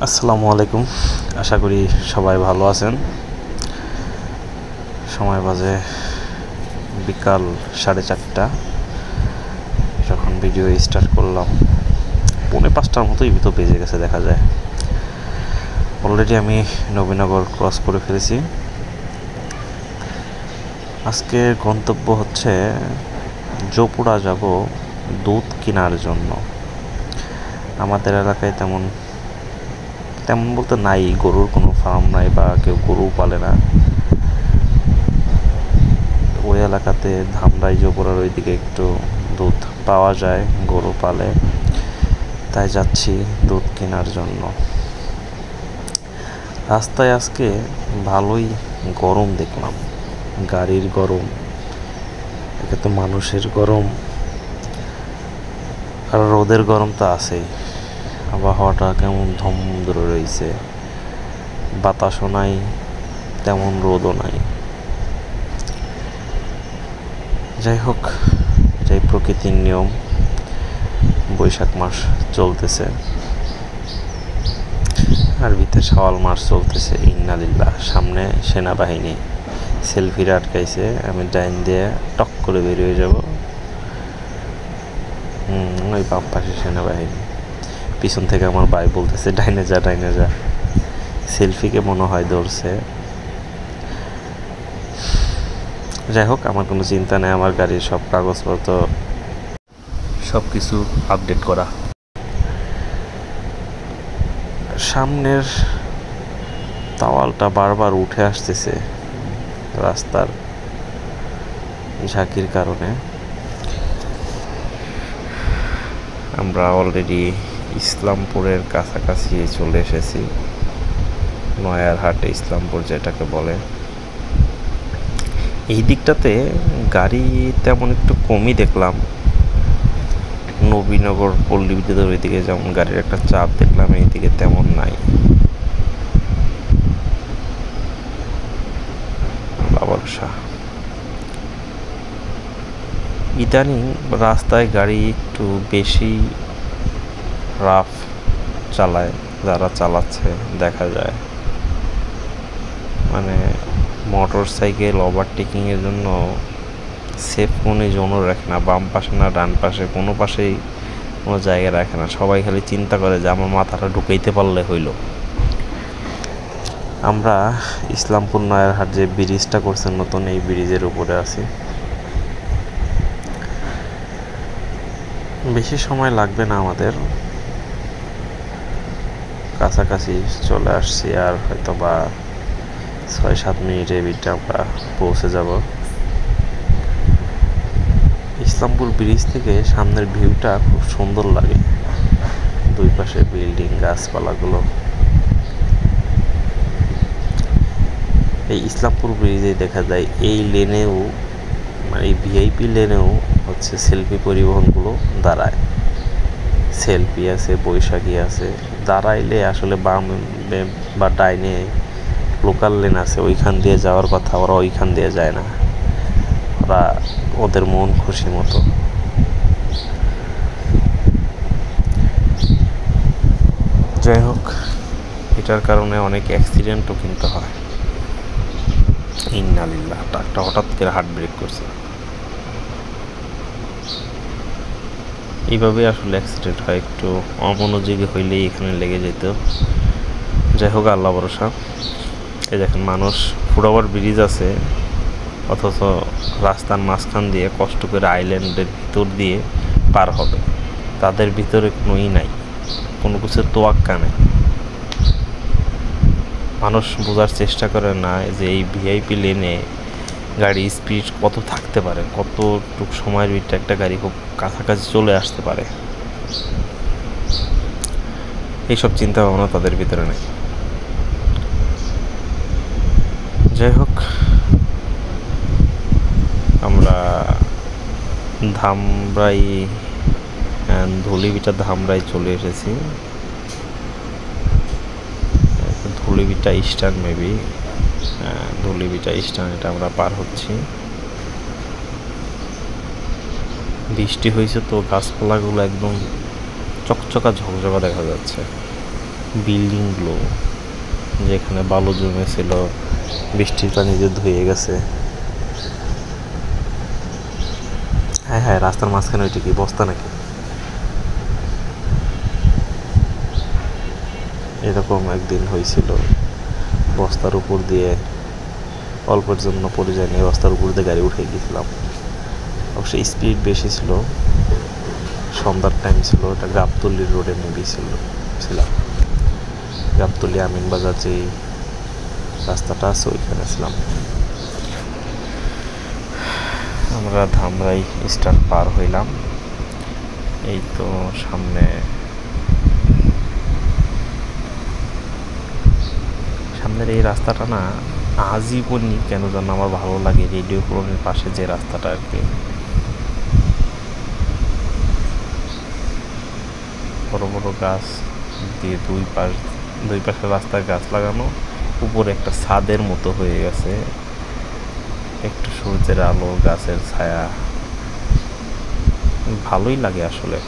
আসসালামু আলাইকুম। আশা করি সবাই ভালো আছেন। সময় বাজে বিকাল 4:30। যখন ভিডিও স্টার্ট করলাম 4:45টার মতোই তো বেজে গেছে দেখা যায়। অলরেডি আমি নবীনগর ক্রস করে ফেলেছি। আজকের গন্তব্য হচ্ছে জোপুরা যাব দুধ কেনার জন্য। আমাদের এলাকায় তেমন বলতে নাই, গরুর কোনো ফার্ম নাই বা কেউ গরু পালে না। ওই এলাকাতে ধামরাই জোপুরার ওইদিকে একটু দুধ পাওয়া যায়, গরু পালে, তাই যাচ্ছি দুধ কেনার জন্য। রাস্তায় আজকে ভালোই গরম দেখলাম, গাড়ির গরম, একে তো মানুষের গরম, আর রোদের গরম তো আছেই। আবহাওয়াটা কেমন ধম ধরে রয়েছে, বাতাসও নাই, তেমন রোদও নাই। যাই হোক, এটাই প্রকৃতির নিয়ম। বৈশাখ মাস চলতেছে, আর ভিতরে শাওয়াল মাস চলতেছে। ইন্নালিল্লাহ। সামনে সেনাবাহিনী সেলফির আটকাইছে, আমি ডাইন দিয়ে টক করে বেরিয়ে যাব। ওই বাম পাশে সেনাবাহিনী, পিছন থেকে আমার ভাই বলতেছে ডাইনে যা ডাইনে যা। সেলফিকে মনে হয় ধরছে। যাই হোক, আমার কোনো চিন্তা নেই, আমার গাড়ির সব কাগজপত্র সব কিছু আপডেট করা। সামনের তাওয়ালটা বারবার উঠে আসতেছে রাস্তার ঝাঁকির কারণে। আমরা অলরেডি ইসলামপুরের কাছাকাছি চলে এসেছি, নয়ারহাটে ইসলামপুর যেটাকে বলে। এই দিকটাতে গাড়ি তেমন একটু কমই দেখলাম। নবীনগর পল্লী বিদ্যুতের ওইদিকে যেমন গাড়ির একটা চাপ দেখলাম, এইদিকে তেমন নাই। ইদানিং রাস্তায় গাড়ি একটু বেশি রাফ চালায়, যারা চালাচ্ছে দেখা যায়। মানে মোটর সাইকেল ওভারটেকিংয়ের জন্য সেফ কোনো জোনও রাখে না, বাম পাশে না ডান পাশে, কোনো পাশেই কোনো জায়গায় রাখে না। সবাই খালি চিন্তা করে যে আমার মাথাটা ঢুকাইতে পারলে হইল। আমরা ইসলামপুর নয়ারহাট যে ব্রিজটা করছেন নতুন, এই ব্রিজের উপরে আছি। বেশি সময় লাগবে না, আমাদের কাছাকাছি চলে আসছি। আর হয়তো বা 6-7 মিনিটের ভিতরে আমরা পৌঁছে যাব। ইসলামপুর ব্রিজ থেকে সামনের ভিউটা খুব সুন্দর লাগে, দুই পাশে বিল্ডিং, গাছপালাগুলো। এই ইসলামপুর ব্রিজে দেখা যায় এই লেনেও, মানে এই ভিআইপি লেনেও হচ্ছে সেলফি পরিবহনগুলো দাঁড়ায়। সেলফি আছে, বৈশাখী আছে। দাঁড়াইলে আসলে বাম বা ডাইনে লোকাল লেন আছে, ওইখান দিয়ে যাওয়ার কথা, ওরা ওইখান দিয়ে যায় না, ওরা ওদের মন খুশি মতো। যাই হোক, এটার কারণে অনেক অ্যাক্সিডেন্টও কিন্তু হয়। ইন্নালিল্লাহ। ট্রাকটা হঠাৎ করে হার্ট ব্রেক করছে। এইভাবে আসলে অ্যাক্সিডেন্ট হয়, একটু অমনোযোগী হইলেই এখানে লেগে যেত। যাই হোক, আল্লাহ ভরসা। এই দেখেন, মানুষ ফুটওভার ব্রিজ আছে, অথচ রাস্তার মাঝখান দিয়ে কষ্ট করে আইল্যান্ডের ভিতর দিয়ে পার হবে। তাদের ভিতরে কোনোই নাই, কোনো কিছুর তোয়াক্কা নেই। মানুষ বোঝার চেষ্টা করে না যে এই ভিআইপি লেনে গাড়ি স্পিড কত থাকতে পারে, কতটুক সময়ের ভিতরে একটা গাড়ি খুব কাছাকাছি চলে আসতে পারে। এইসব চিন্তা ভাবনা তাদের ভিতরে নেই। যাই হোক, আমরা ধুলিভিটা ধামরাই চলে এসেছি। ধুলিভিটা স্ট্যান্ড, মেবি ধুলিভিটা স্ট্যান্ড, এটা আমরা পার হচ্ছি। বৃষ্টি হয়েছে তো গাছপালাগুলো একদম চকচকা ঝকঝকা দেখা যাচ্ছে। বিল্ডিংগুলো, যেখানে বালু জমেছিল, বৃষ্টির পানিতে ধুয়ে গেছে। হ্যাঁ হ্যাঁ, রাস্তার মাঝখানে ওইটা কি বস্তা নাকি? এরকম একদিন হয়েছিল, বস্তার উপর দিয়ে অল্পের জন্য পড়ে যায়নি, বস্তার উপর দিয়ে গাড়ি উঠে গিয়েছিলাম। অবশ্যই স্পিড বেশি ছিল, সন্ধ্যার টাইম ছিল, এটা গাবতলী রোডে ছিলাম। গাবতলী আমিনবাজার যে রাস্তাটা আছে ওইখানে ছিলাম। আমরা ধামরাই স্ট্যান্ড পার হইলাম। এই তো সামনের এই রাস্তাটা না আজীবনই কেন যেন আমার ভালো লাগে। রেডিও কলোনির পাশে যে রাস্তাটা আর কি, বড় বড় গাছ দিয়ে দুই পাশে রাস্তায় গাছ লাগানো, উপরে একটা ছাদের মতো হয়ে গেছে, একটু সূর্যের আলো, গাছের ছায়া, ভালোই লাগে আসলে।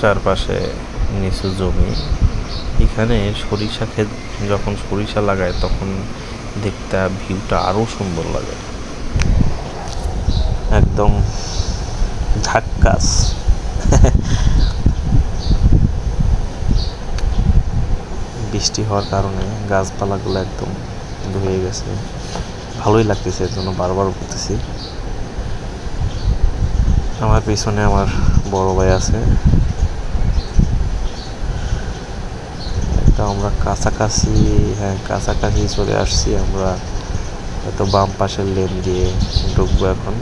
চারপাশে নিচু জমি। এখানে সরিষা ক্ষেত, যখন সরিষা লাগায় তখন দেখতে ভিউটা আরো সুন্দর লাগে, একদম ঝাক্কাস। বৃষ্টি হওয়ার কারণে গাছপালাগুলো একদম ধুয়ে গেছে, ভালোই লাগতেছে, এর জন্য বারবার বলতেছি। আমার পিছনে আমার বড় ভাই আছে। আমরা কাছাকাছি চলে আসছি। আমরা হয়তো বাম পাশের লেন দিয়ে ঢুকবো এখন।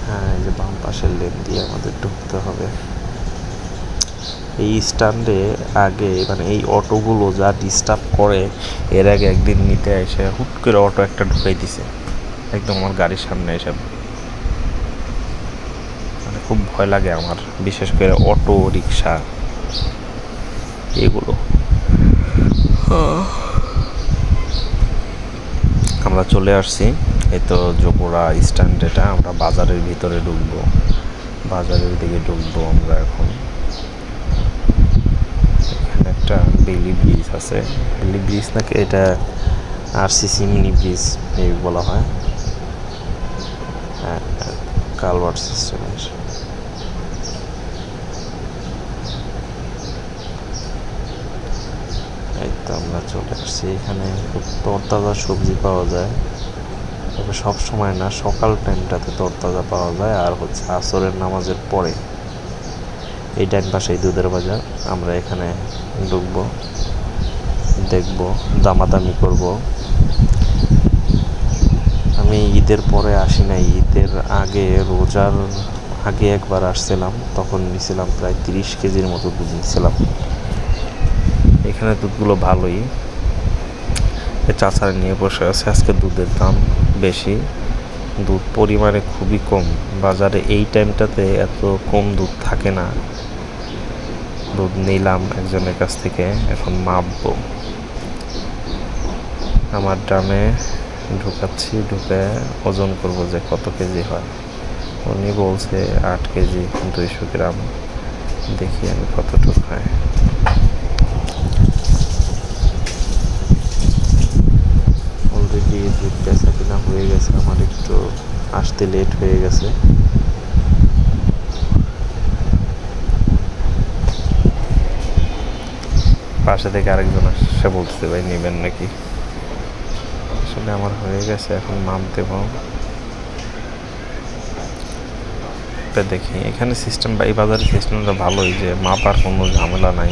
হ্যাঁ, এই যে বাম পাশের লেন দিয়ে আমাদের ঢুকতে হবে। এই স্ট্যান্ডে আগে মানে এই অটোগুলো যা ডিস্টার্ব করে, এর আগে একদিন নিতে এসে হুট করে অটো একটা ঢুকাই দিছে একদম আমার গাড়ির সামনে এসে। মানে খুব ভয় লাগে আমার, বিশেষ করে অটো রিক্সা এগুলো। আমরা চলে আসছি, এই তো জোপুরা স্ট্যান্ড। এটা আমরা বাজারের ভিতরে ঢুকবো, বাজারের দিকে ঢুকবো আমরা এখন। এখানে একটা বেলি ব্রিজ আছে, বেলি ব্রিজ নাকি এটা আরসিসি মিনি ব্রিজ এই বলা হয়, কালভার্ট সিস্টেমের। এই তো আমরা চলে আসছি। এখানে খুব তরতাজা সবজি পাওয়া যায়, তবে সব সময় না, সকাল টাইমটাতে তরতাজা পাওয়া যায়, আর হচ্ছে আসরের নামাজের পরে। এই ডান পাশেই দুধের বাজার। আমরা এখানে ঢুকবো, দেখবো, দামাদামি করব। আমি ঈদের পরে আসি নাই, ঈদের আগে, রোজার আগে একবার আসছিলাম, তখন নিয়েছিলাম প্রায় 30 কেজির মতো দুধ নিয়েছিলাম। এখানে দুধগুলো ভালোই, চাচারা নিয়ে বসে আছে। আজকে দুধের দাম বেশি, দুধ পরিমাণে খুবই কম। বাজারে এই টাইমটাতে এত কম দুধ থাকে না। দুধ নিলাম একজনের কাছ থেকে, এখন মাপবো। আমার ড্রামে ঢুকাচ্ছি, ঢুকে ওজন করব যে কত কেজি হয়। উনি বলছে 8 কেজি 200 গ্রাম, দেখি আমি কতটুকু হয়। অলরেডি দুধ বেচা কিনা হয়ে গেছে, আমার একটু আসতে লেট হয়ে গেছে। পাশে থেকে আরেকজন আসছে, বলতে ভাই নেবেন নাকি। আসলে আমার হয়ে গেছে, এখন মাপ দেব। দেখি এখানে সিস্টেম বা এই বাজারের সিস্টেমটা ভালোই, যে মাপার কোনো ঝামেলা নাই।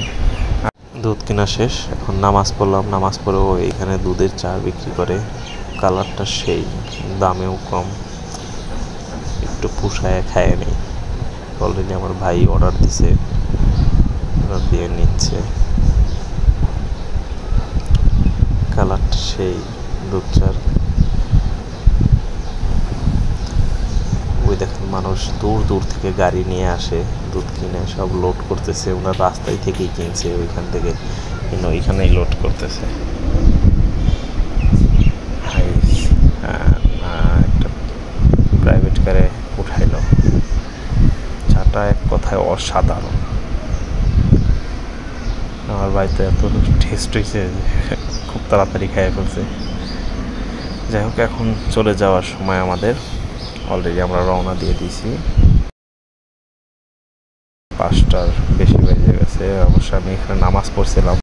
দুধ কেনা শেষ, এখন নামাজ পড়লাম। নামাজ পড়েও এখানে দুধের চা বিক্রি করে, কালারটা সেই, দামেও কম, একটু পুষায় খায় নেই। অলরেডি আমার ভাই অর্ডার দিছে, অর্ডার দিয়ে নিচ্ছে। কালারটা সেই, দুধ চার। ওই দেখেন মানুষ দূর দূর থেকে গাড়ি নিয়ে আসে, দুধ কিনে সব লোড করতেছে। ওনার রাস্তায় থেকেই কিনছে, ওইখান থেকে কিনে ওইখানেই লোড করতেছে। একটা প্রাইভেট অসাধারণ। আমার বাড়িতে এত টেস্ট হয়েছে খুব তাড়াতাড়ি খেয়ে ফেলছে। যাই হোক, এখন চলে যাওয়ার সময় আমাদের, অলরেডি আমরা রওনা দিয়ে দিয়েছি, 5টার বেশি বেজে গেছে। অবশ্য আমি এখানে নামাজ পড়ছিলাম।